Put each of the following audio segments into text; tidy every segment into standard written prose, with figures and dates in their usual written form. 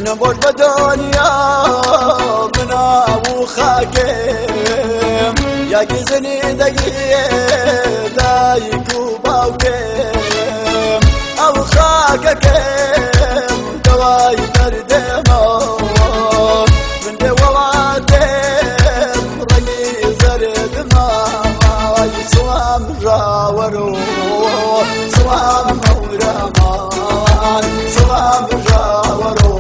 نبوش بدنيا من ابو خاكم يا جزني دقيق دايكو باوكم ابو خاكم دواي دردما من دواتم رقي زرد ما سوام راورو سوام مورمان سوام راورو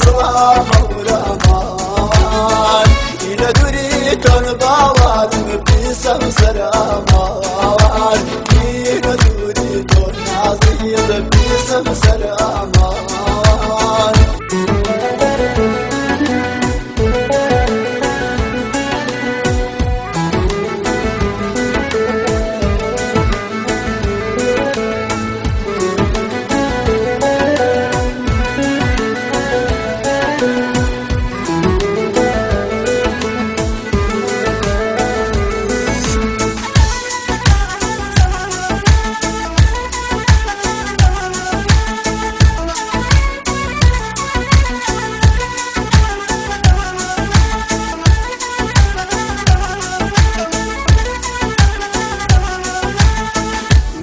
سوام مورمان إلى دوريتون باوان بيسم سلامان إلى دوريتون عزيز بيسم سلامان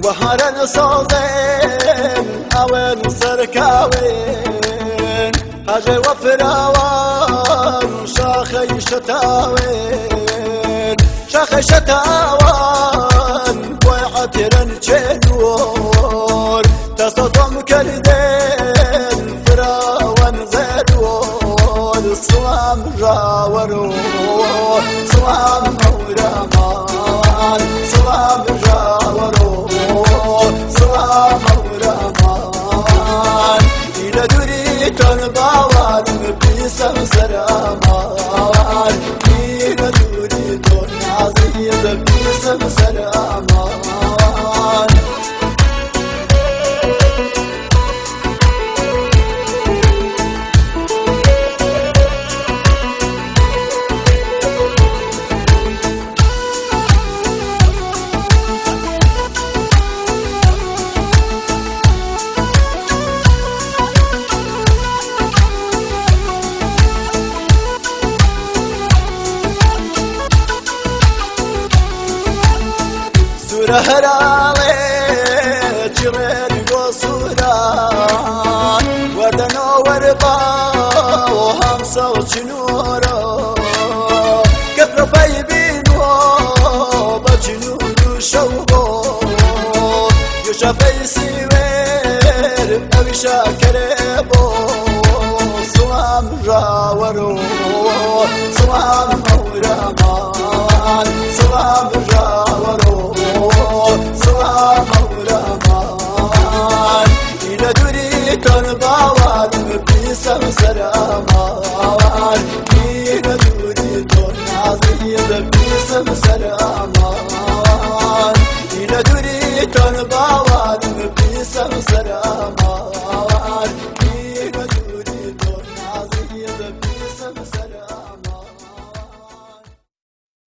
وهرن صوزين اوين سركاوين هاجي وفراوان شاخي شتاوين شاخي شتاوان بويعترن تشنور تصدم كردين فراوان زدور صوام راورو صوام مورمان صوام راورو صوام مورمان إلى دوريتون باوان بيسم سلامان إلى دوريتون عزيز بيسم سلامان هراوي جرين قصوران وردنا وربا وهمسا وشنورا كبر بيبينو بجنود شوقو يشافي سيوير أبي شاكربو صوام راورو صوام مورمان صوام راورو صوام مورمان إلى دوريتون باوان بيسم سلامان إلى دوريتون عزيز بيسم سلامان إلى دوريتون باوان بيسم سلامان